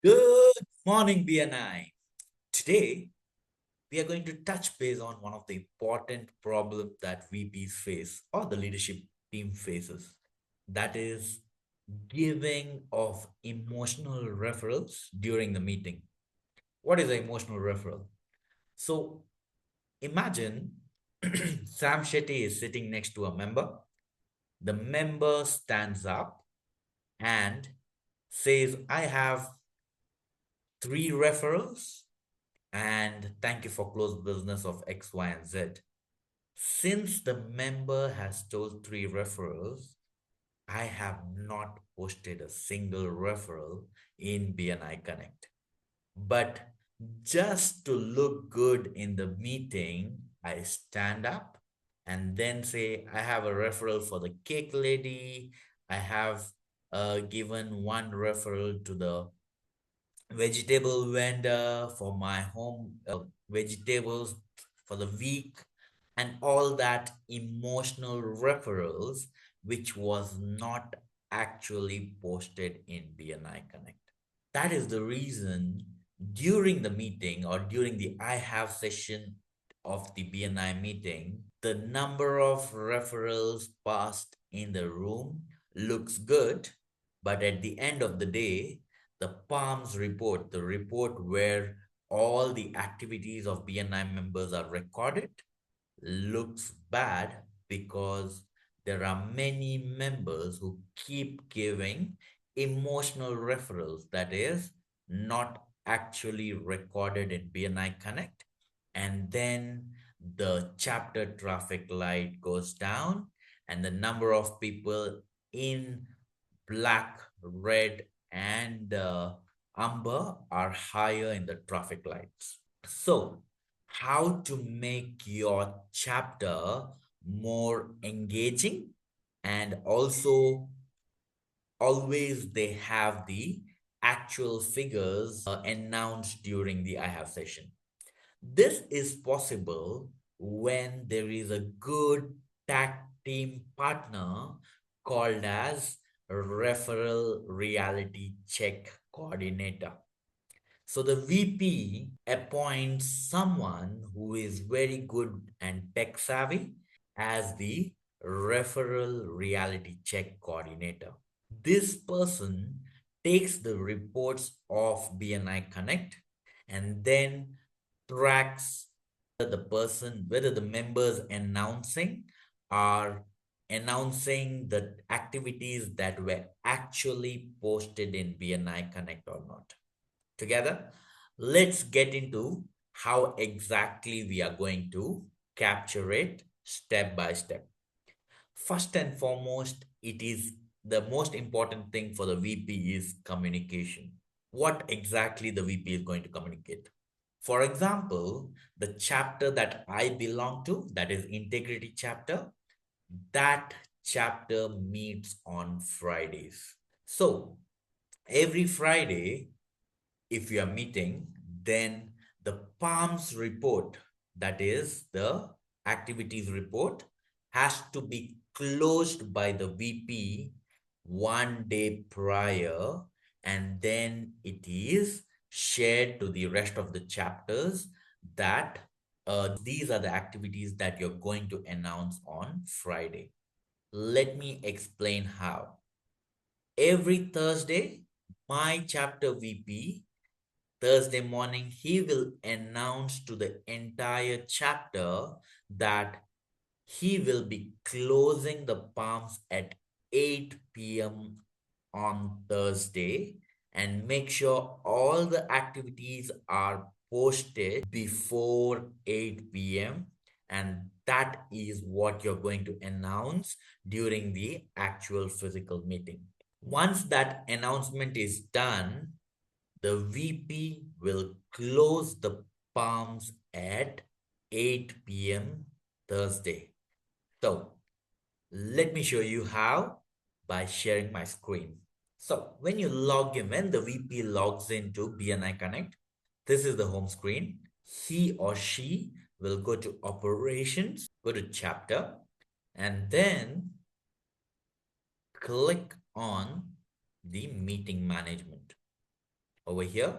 Good morning, BNI. Today, we are going to touch base on one of the important problems that VPs face or the leadership team faces. That is giving of emotional referrals during the meeting. What is an emotional referral? So imagine Sam Shetty is sitting next to a member. The member stands up and says, I have three referrals and thank you for close business of X, Y, and Z. Since the member has told three referrals, I have not posted a single referral in BNI Connect. But just to look good in the meeting, I stand up and then say, I have a referral for the cake lady. I have given one referral to the vegetable vendor for my home vegetables for the week and all that emotional referrals which was not actually posted in BNI Connect. That is the reason during the meeting or during the I have session of the BNI meeting, the number of referrals passed in the room looks good, but at the end of the day, the PALMS report, the report where all the activities of BNI members are recorded, looks bad because there are many members who keep giving emotional referrals that is not actually recorded in BNI Connect. And then the chapter traffic light goes down and the number of people in black, red, and amber are higher in the traffic lights. So, how to make your chapter more engaging and also always they have the actual figures announced during the I have session. This is possible when there is a good tag team partner called as Referral Reality Check Coordinator. So the VP appoints someone who is very good and tech savvy as the Referral Reality Check Coordinator. This person takes the reports of BNI Connect and then tracks whether the members are announcing the activities that were actually posted in BNI Connect or not. Together, let's get into how exactly we are going to capture it step by step. First and foremost, it is the most important thing for the VP is communication. What exactly the VP is going to communicate. For example, the chapter that I belong to, that is integrity chapter, that chapter meets on Fridays. So every Friday, if you are meeting, then the PALMS report, that is the activities report, has to be closed by the VP one day prior, and then it is shared to the rest of the chapters that these are the activities that you're going to announce on Friday. Let me explain how. Every Thursday, my chapter VP Thursday morning, he will announce to the entire chapter that he will be closing the palms at 8 p.m. on Thursday and make sure all the activities are posted before 8 p.m. And that is what you're going to announce during the actual physical meeting. Once that announcement is done, the VP will close the palms at 8 p.m. Thursday. So let me show you how by sharing my screen. So when you log in, when the VP logs into BNI Connect, this is the home screen. He or she will go to operations, go to chapter, and then click on the meeting management. Over here,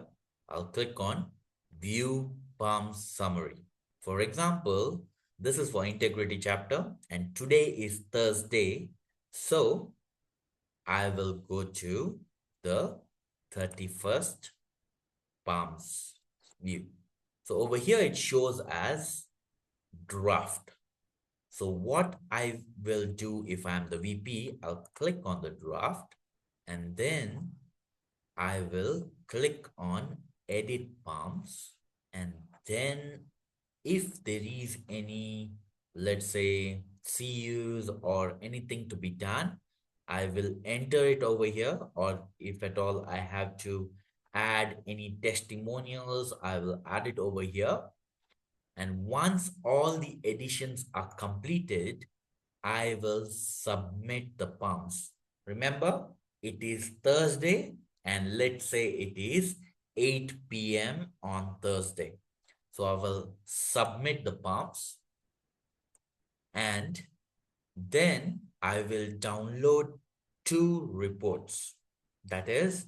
I'll click on View Palm Summary. For example, this is for integrity chapter and today is Thursday. So I will go to the 31st Palms view. So over here it shows as draft. So what I will do if I'm the VP, I'll click on the draft and then I will click on edit palms, and then if there is any, let's say, CUs or anything to be done, I will enter it over here, or if at all I have to add any testimonials, I will add it over here. And once all the additions are completed, I will submit the pumps. Remember, it is Thursday and let's say it is 8 p.m. on Thursday. So I will submit the pumps and then I will download two reports. That is,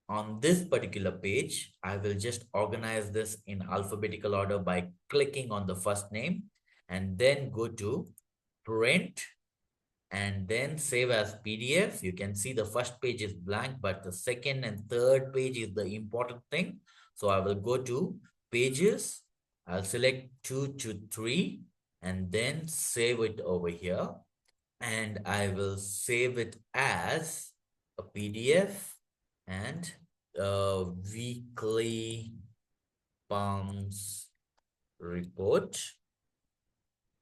on this particular page, I will just organize this in alphabetical order by clicking on the first name and then go to print and then save as PDF. You can see the first page is blank, but the second and third page is the important thing. So I will go to pages. I'll select 2 to 3 and then save it over here. And I will save it as a PDF and weekly palms report.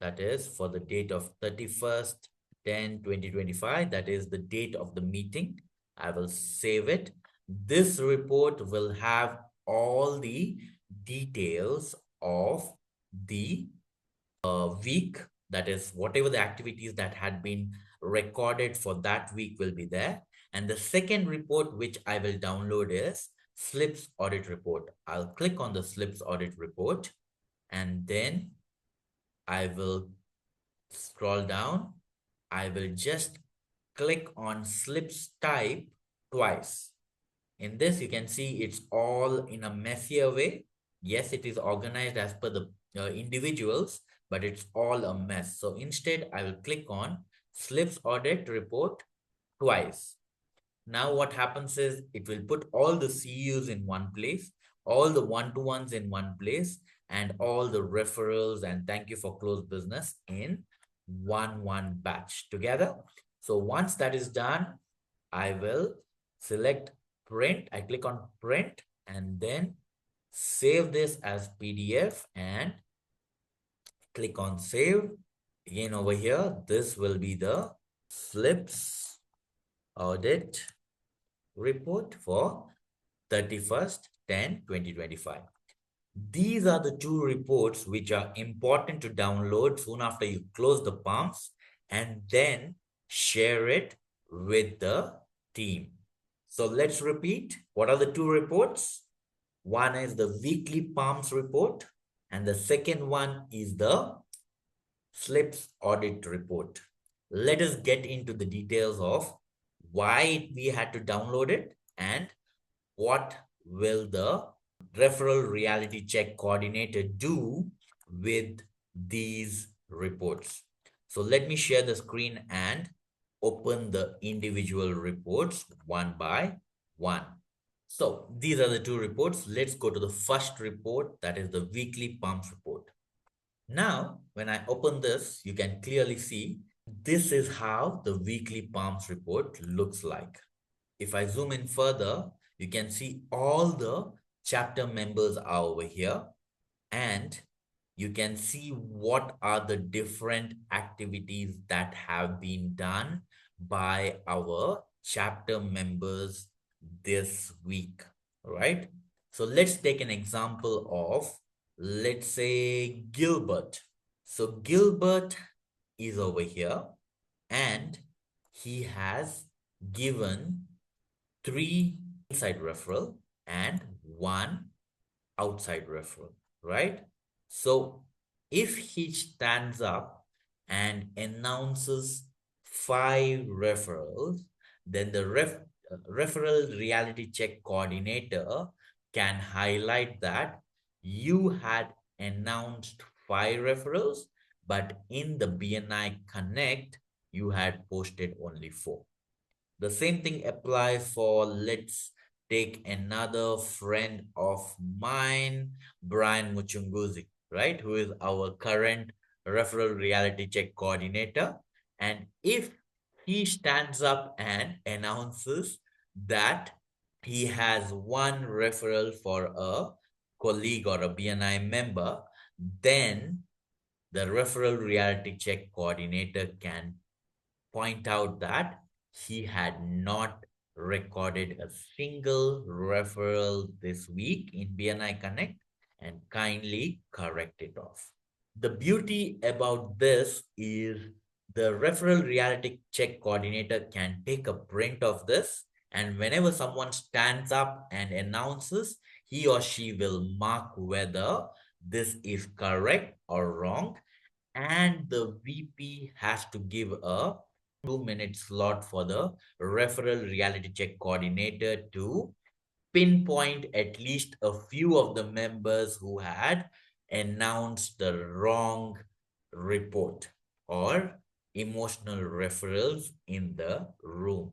That is for the date of 31st 10/2025. That is the date of the meeting. I will save it. This report will have all the details of the week. That is whatever the activities that had been recorded for that week will be there. And the second report which I will download is Slips Audit Report. I'll click on the Slips Audit Report and then I will scroll down. I will just click on slips type twice. In this, you can see it's all in a messier way. Yes, it is organized as per the individuals, but it's all a mess. So instead, I will click on slips audit report twice. Now what happens is it will put all the CUs in one place, all the one-to-ones in one place, and all the referrals and thank you for closed business in one batch together. So once that is done, I will select print. I click on print and then save this as PDF and click on save. Again over here, this will be the slips audit report for 31st 10/2025. These are the two reports which are important to download soon after you close the palms and then share it with the team. So let's repeat. What are the two reports? One is the weekly palms report and the second one is the slips audit report. Let us get into the details of why we had to download it and what will the referral reality check coordinator do with these reports. So let me share the screen and open the individual reports one by one. So these are the two reports. Let's go to the first report, that is the weekly pumps report. Now, when I open this, you can clearly see this is how the weekly palms report looks like. If I zoom in further, you can see all the chapter members are over here and you can see what are the different activities that have been done by our chapter members this week, right? So let's take an example of, let's say, Gilbert. So Gilbert is over here and he has given 3 inside referral and 1 outside referral, right? So if he stands up and announces 5 referrals, then the referral reality check coordinator can highlight that you had announced 5 referrals, but in the BNI Connect, you had posted only 4. The same thing applies for, let's take another friend of mine, Brian Muchunguzi, right? Who is our current referral reality check coordinator. And if he stands up and announces that he has one referral for a colleague or a BNI member, then the referral reality check coordinator can point out that he had not recorded a single referral this week in BNI Connect and kindly correct it off. The beauty about this is the referral reality check coordinator can take a print of this, and whenever someone stands up and announces, he or she will mark whether this is correct or wrong, and the VP has to give a 2-minute slot for the referral reality check coordinator to pinpoint at least a few of the members who had announced the wrong report or emotional referrals in the room.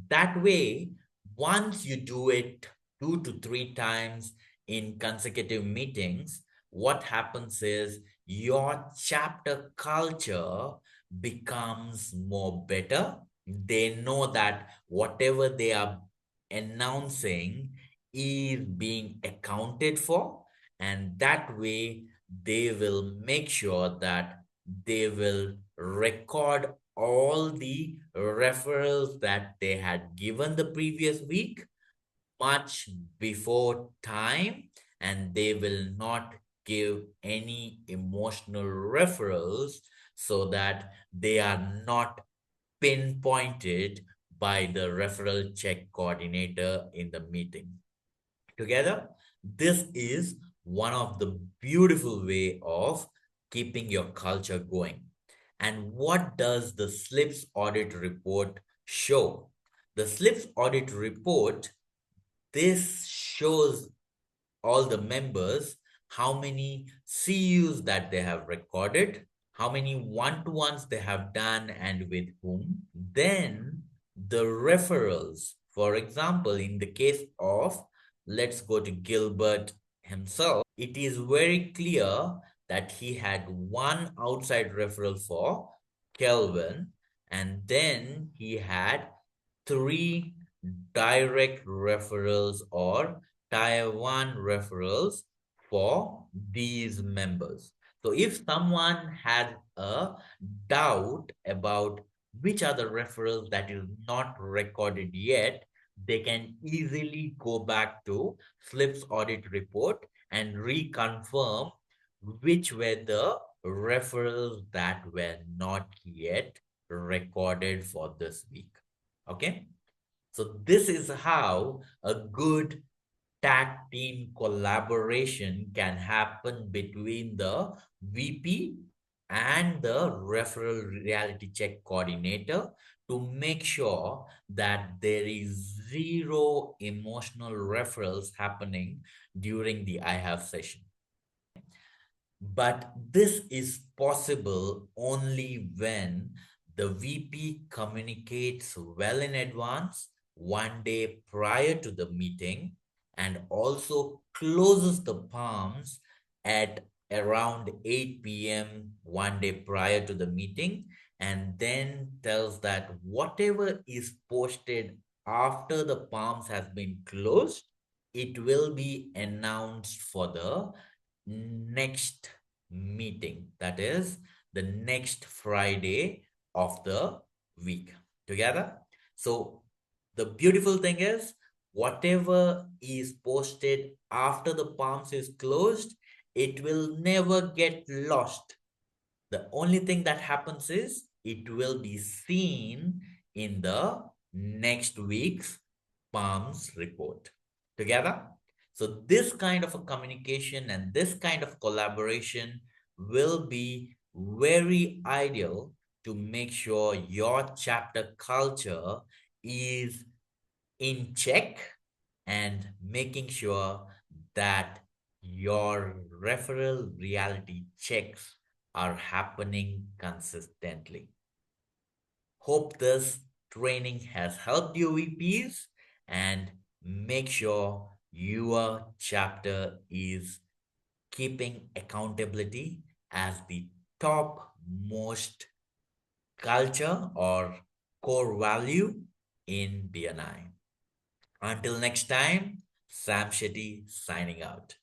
That way, once you do it 2 to 3 times in consecutive meetings, what happens is your chapter culture becomes more better. They know that whatever they are announcing is being accounted for, and that way they will make sure that they will record all the referrals that they had given the previous week much before time, and they will not give any emotional referrals so that they are not pinpointed by the referral check coordinator in the meeting. Together, this is one of the beautiful way of keeping your culture going. And what does the SLIPS audit report show? The SLIPS audit report, this shows all the members how many CUs that they have recorded, how many one-to-ones they have done and with whom. Then the referrals, for example, in the case of, let's go to Gilbert himself, it is very clear that he had one outside referral for Kelvin, and then he had 3 direct referrals or tier 1 referrals for these members. So if someone had a doubt about which are the referrals that is not recorded yet, they can easily go back to SLIPS audit report and reconfirm which were the referrals that were not yet recorded for this week. Okay. So this is how a good tag team collaboration can happen between the VP and the referral reality check coordinator to make sure that there is zero emotional referrals happening during the I have session. But this is possible only when the VP communicates well in advance, one day prior to the meeting, and also closes the palms at around 8 p.m. one day prior to the meeting, and then tells that whatever is posted after the palms has been closed, it will be announced for the next meeting, that is the next Friday of the week. Together. So the beautiful thing is whatever is posted after the palms is closed, it will never get lost. The only thing that happens is it will be seen in the next week's palms report. Together. So this kind of a communication and this kind of collaboration will be very ideal to make sure your chapter culture is in check and making sure that your referral reality checks are happening consistently. Hope this training has helped you, VPs, and make sure your chapter is keeping accountability as the top most culture or core value in BNI. Until next time, Sam Shetty signing out.